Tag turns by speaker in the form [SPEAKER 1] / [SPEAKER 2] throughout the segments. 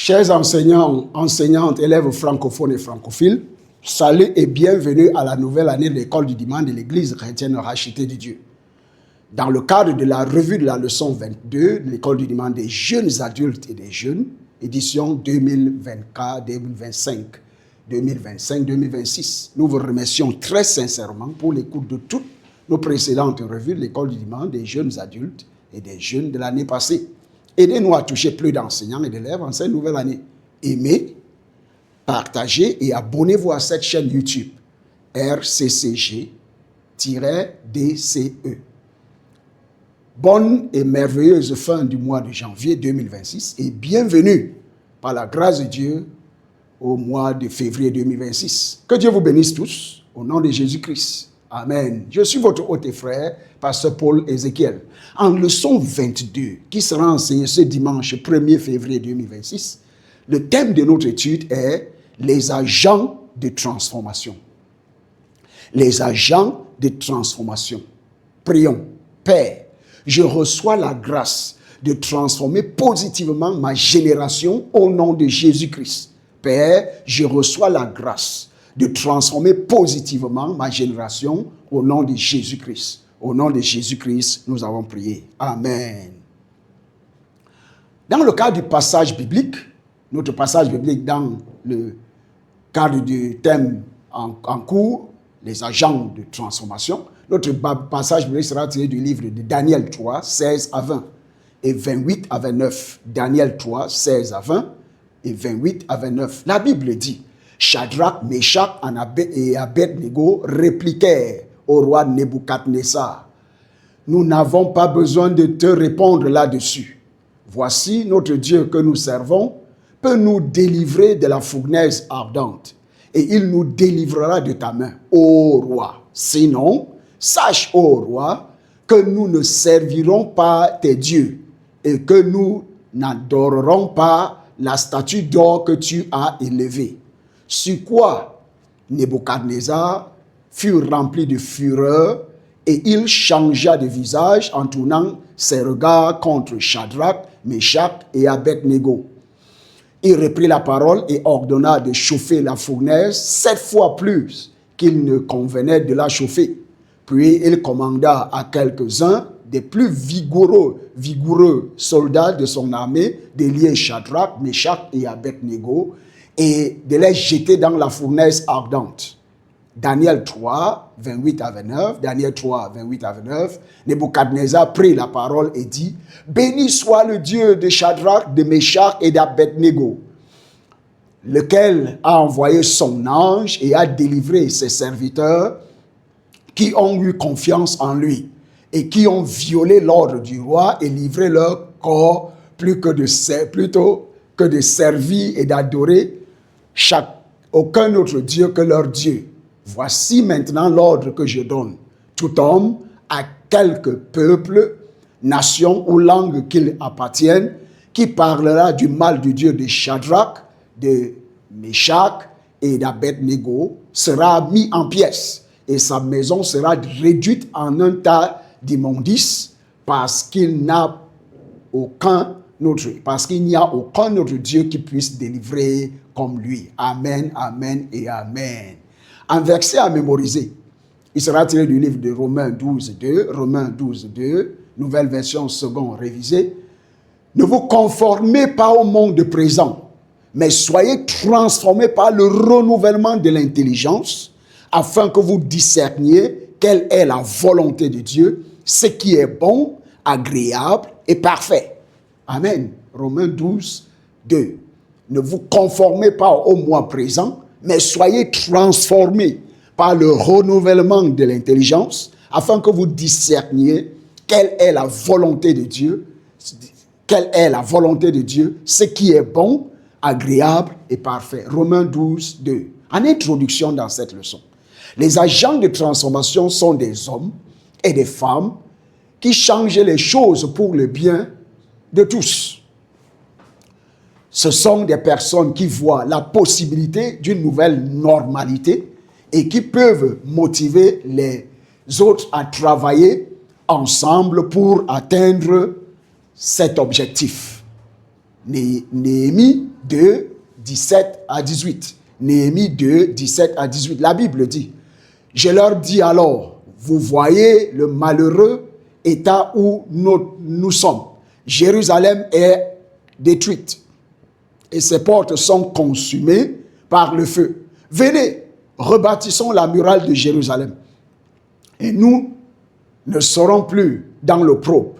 [SPEAKER 1] Chers enseignants, enseignantes, élèves francophones et francophiles, salut et bienvenue à la nouvelle année de l'école du dimanche de l'Église chrétienne rachetée de Dieu. Dans le cadre de la revue de la leçon 22 de l'école du dimanche des jeunes adultes et des jeunes, édition 2024, 2025, 2025-2026, nous vous remercions très sincèrement pour l'écoute de toutes nos précédentes revues de l'école du dimanche des jeunes adultes et des jeunes de l'année passée. Aidez-nous à toucher plus d'enseignants et d'élèves en cette nouvelle année. Aimez, partagez et abonnez-vous à cette chaîne YouTube RCCG-DCE. Bonne et merveilleuse fin du mois de janvier 2026 et bienvenue par la grâce de Dieu au mois de février 2026. Que Dieu vous bénisse tous au nom de Jésus-Christ. Amen. Je suis votre hôte et frère, pasteur Paul Ézéchiel. En leçon 22, qui sera enseignée ce dimanche 1er février 2026, le thème de notre étude est les agents de transformation. Les agents de transformation. Prions. Père, je reçois la grâce de transformer positivement ma génération au nom de Jésus-Christ. Père, je reçois la grâce de transformer positivement ma génération au nom de Jésus-Christ. Au nom de Jésus-Christ, nous avons prié. Amen. Dans le cadre du passage biblique, notre passage biblique dans le cadre du thème en cours, les agents de transformation, notre passage biblique sera tiré du livre de Daniel 3, 16 à 20 et 28 à 29. Daniel 3, 16 à 20 et 28 à 29. La Bible dit: Shadrach, Meshach et Abednego répliquèrent au roi Nebuchadnezzar: nous n'avons pas besoin de te répondre là-dessus. Voici notre Dieu que nous servons peut nous délivrer de la fournaise ardente, et il nous délivrera de ta main, ô roi. Sinon, sache, ô roi, que nous ne servirons pas tes dieux, et que nous n'adorerons pas la statue d'or que tu as élevée. Sur quoi Nebuchadnezzar fut rempli de fureur et il changea de visage en tournant ses regards contre Shadrach, Meshach et Abednego. Il reprit la parole et ordonna de chauffer la fournaise 7 fois plus qu'il ne convenait de la chauffer. Puis il commanda à quelques-uns des plus vigoureux soldats de son armée de lier Shadrach, Meshach et Abednego et de les jeter dans la fournaise ardente. Daniel 3, 28 à 29, Daniel 3, 28 à 29, Nebuchadnezzar prit la parole et dit: béni soit le Dieu de Shadrach, de Meshach et d'Abednego, lequel a envoyé son ange et a délivré ses serviteurs qui ont eu confiance en lui et qui ont violé l'ordre du roi et livré leur corps plutôt que de servir et d'adorer aucun autre Dieu que leur Dieu. Voici maintenant l'ordre que je donne. Tout homme, à quelque peuple, nation ou langue qu'il appartienne, qui parlera du mal du Dieu de Shadrach, de Meshach et d'Abednego, sera mis en pièces, et sa maison sera réduite en un tas d'immondices, parce qu'il n'y a aucun autre Dieu qui puisse délivrer comme lui. Amen, amen et amen. Un verset à mémoriser. Il sera tiré du livre de Romains 12, 2, Romains 12, 2, nouvelle version seconde révisée. Ne vous conformez pas au monde présent, mais soyez transformés par le renouvellement de l'intelligence, afin que vous discerniez quelle est la volonté de Dieu, ce qui est bon, agréable et parfait. Amen. Romains 12, 2. Ne vous conformez pas au mois présent, mais soyez transformés par le renouvellement de l'intelligence, afin que vous discerniez quelle est la volonté de Dieu, ce qui est bon, agréable et parfait. Romains 12, 2. En introduction dans cette leçon, les agents de transformation sont des hommes et des femmes qui changent les choses pour le bien de tous. Ce sont des personnes qui voient la possibilité d'une nouvelle normalité et qui peuvent motiver les autres à travailler ensemble pour atteindre cet objectif. Néhémie 2, 17 à 18. Néhémie 2, 17 à 18. La Bible dit, je leur dis alors, vous voyez le malheureux état où nous sommes. Jérusalem est détruite et ses portes sont consumées par le feu. Venez, rebâtissons la muraille de Jérusalem et nous ne serons plus dans l'opprobre.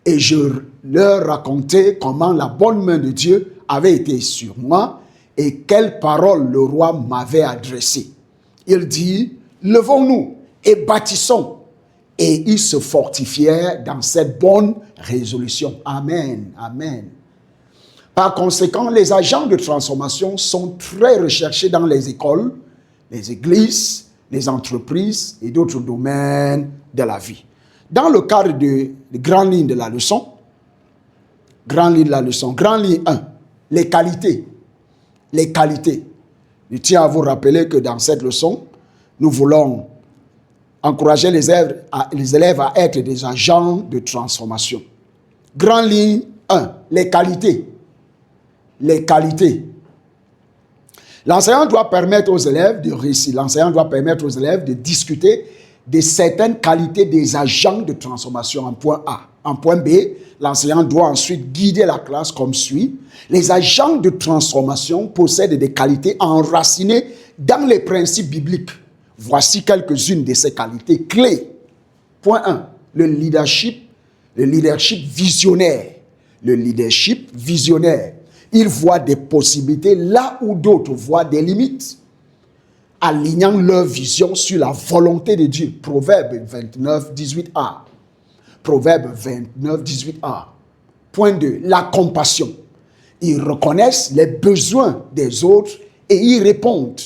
[SPEAKER 1] Et je leur racontais comment la bonne main de Dieu avait été sur moi et quelles paroles le roi m'avait adressées. Il dit, levons-nous et bâtissons. Et ils se fortifièrent dans cette bonne résolution. Amen, amen. Par conséquent, les agents de transformation sont très recherchés dans les écoles, les églises, les entreprises et d'autres domaines de la vie. Dans le cadre de grandes lignes de la leçon, grande ligne 1, les qualités. Les qualités. Je tiens à vous rappeler que dans cette leçon, nous voulons encourager les élèves à être des agents de transformation. Grande ligne 1, les qualités. Les qualités. L'enseignant doit permettre aux élèves de réussir. L'enseignant doit permettre aux élèves de discuter de certaines qualités des agents de transformation en point A. En point B, l'enseignant doit ensuite guider la classe comme suit. Les agents de transformation possèdent des qualités enracinées dans les principes bibliques. Voici quelques-unes de ces qualités clés. Point 1, le leadership visionnaire. Le leadership visionnaire. Il voit des possibilités là où d'autres voient des limites, alignant leur vision sur la volonté de Dieu. Proverbe 29, 18a. Proverbe 29, 18a. Point 2, la compassion. Ils reconnaissent les besoins des autres et y répondent.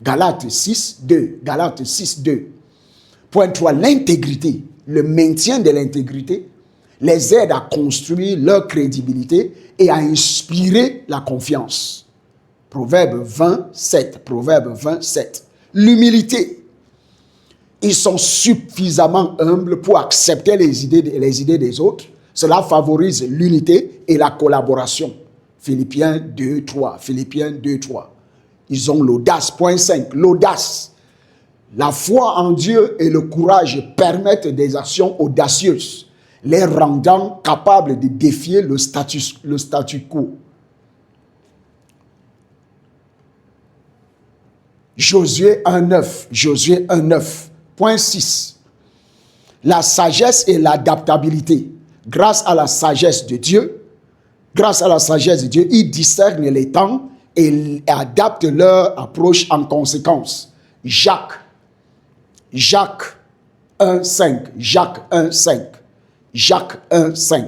[SPEAKER 1] Galates 6, 2. Galates 6, 2. Point 3, l'intégrité. Le maintien de l'intégrité les aide à construire leur crédibilité et à inspirer la confiance. Proverbe 27. Proverbe 27. L'humilité. Ils sont suffisamment humbles pour accepter les idées des autres. Cela favorise l'unité et la collaboration. Philippiens 2, 3. Philippiens 2, 3. Ils ont l'audace. Point 5. L'audace. La foi en Dieu et le courage permettent des actions audacieuses, les rendant capables de défier le statu quo. Josué 1.9. Josué 1.9. Point 6. La sagesse et l'adaptabilité. Grâce à la sagesse de Dieu, ils discernent les temps et adaptent leur approche en conséquence. Jacques 1.5. Jacques 1.5. Jacques 1.5.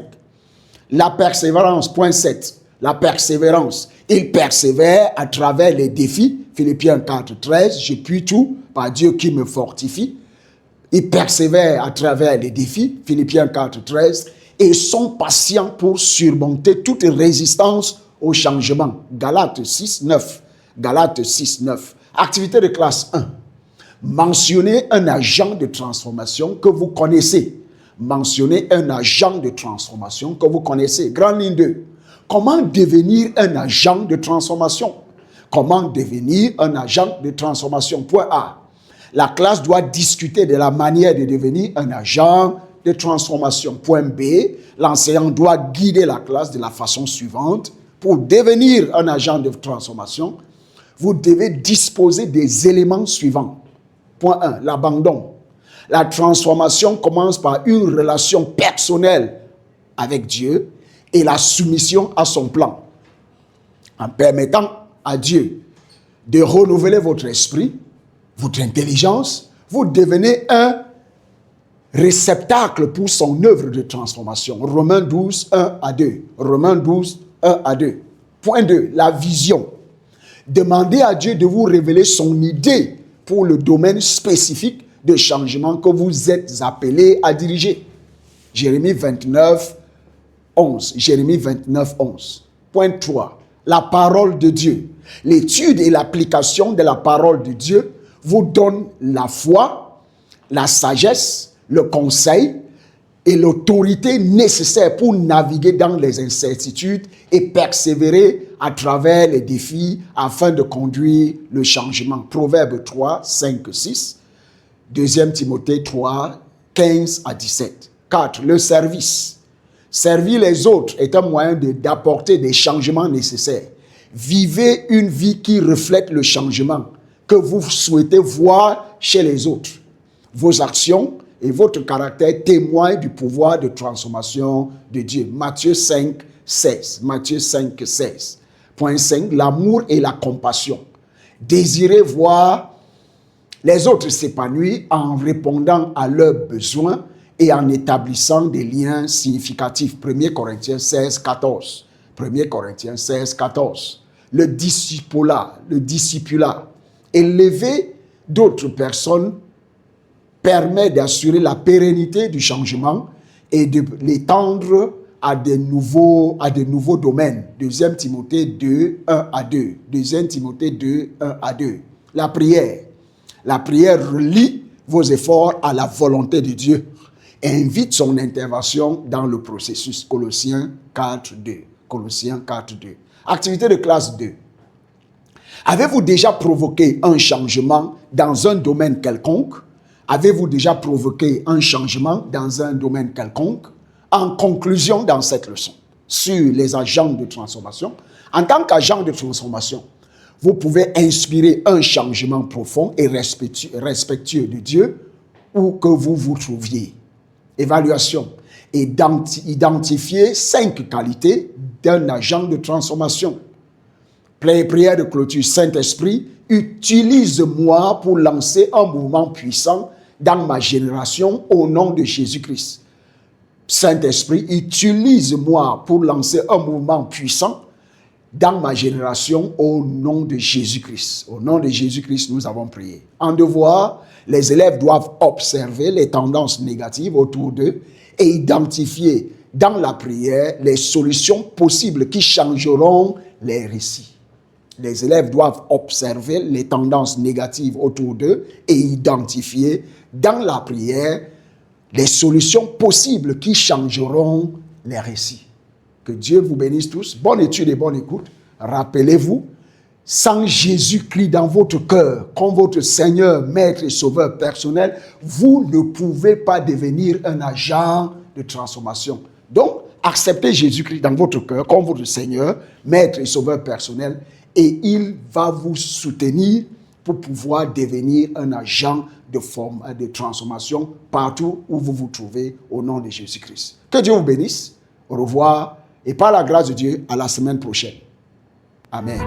[SPEAKER 1] La persévérance, point 7. La persévérance. Il persévère à travers les défis. Philippiens 4.13. Je puis tout par Dieu qui me fortifie. Il persévère à travers les défis. Philippiens 4.13. Et sont patients pour surmonter toute résistance au changement. Galates 6.9. Galates 6.9. Activité de classe 1. Mentionnez un agent de transformation que vous connaissez. Mentionnez un agent de transformation que vous connaissez. Grande ligne 2. Comment devenir un agent de transformation? Comment devenir un agent de transformation? Point A. La classe doit discuter de la manière de devenir un agent de transformation. Point B. L'enseignant doit guider la classe de la façon suivante. Pour devenir un agent de transformation, vous devez disposer des éléments suivants. Point 1. L'abandon. La transformation commence par une relation personnelle avec Dieu et la soumission à son plan. En permettant à Dieu de renouveler votre esprit, votre intelligence, vous devenez un réceptacle pour son œuvre de transformation. Romains 12, 1 à 2. Romains 12, 1 à 2. Point 2. La vision. Demandez à Dieu de vous révéler son idée pour le domaine spécifique de changement que vous êtes appelés à diriger. Jérémie 29, 11. Jérémie 29, 11. Point 3. La parole de Dieu. L'étude et l'application de la parole de Dieu vous donnent la foi, la sagesse, le conseil et l'autorité nécessaire pour naviguer dans les incertitudes et persévérer à travers les défis afin de conduire le changement. Proverbe 3, 5, 6. 2 Timothée 3, 15 à 17. 4. Le service. Servir les autres est un moyen d'apporter des changements nécessaires. Vivez une vie qui reflète le changement que vous souhaitez voir chez les autres. Vos actions et votre caractère témoignent du pouvoir de transformation de Dieu. Matthieu 5, 16. Matthieu 5, 16. Point 5. L'amour et la compassion. Désirez voir les autres s'épanouir en répondant à leurs besoins et en établissant des liens significatifs. 1 Corinthiens 16, 14. 1 Corinthiens 16, 14. Le discipulat. Élever d'autres personnes permet d'assurer la pérennité du changement et de l'étendre à de nouveaux domaines. 2 Timothée 2, 1 à 2. 2 Timothée 2, 1 à 2. La prière. La prière relie vos efforts à la volonté de Dieu et invite son intervention dans le processus. Colossiens 4, 2. Colossiens 4, 2. Activité de classe 2. Avez-vous déjà provoqué un changement dans un domaine quelconque? Avez-vous déjà provoqué un changement dans un domaine quelconque? En conclusion, dans cette leçon, sur les agents de transformation, en tant qu'agent de transformation, vous pouvez inspirer un changement profond et respectueux de Dieu où que vous vous trouviez. Évaluation. Identifier 5 qualités d'un agent de transformation. Prière de clôture. Saint-Esprit, utilise-moi pour lancer un mouvement puissant dans ma génération au nom de Jésus-Christ. Saint-Esprit, utilise-moi pour lancer un mouvement puissant dans ma génération au nom de Jésus-Christ. Au nom de Jésus-Christ, nous avons prié. En devoir, les élèves doivent observer les tendances négatives autour d'eux et identifier dans la prière les solutions possibles qui changeront les récits. Les élèves doivent observer les tendances négatives autour d'eux et identifier dans la prière les solutions possibles qui changeront les récits. Que Dieu vous bénisse tous. Bonne étude et bonne écoute. Rappelez-vous, sans Jésus-Christ dans votre cœur, comme votre Seigneur, Maître et Sauveur personnel, vous ne pouvez pas devenir un agent de transformation. Donc, acceptez Jésus-Christ dans votre cœur comme votre Seigneur, Maître et Sauveur personnel, et il va vous soutenir pour pouvoir devenir un agent de transformation partout où vous vous trouvez au nom de Jésus-Christ. Que Dieu vous bénisse. Au revoir et par la grâce de Dieu, à la semaine prochaine. Amen.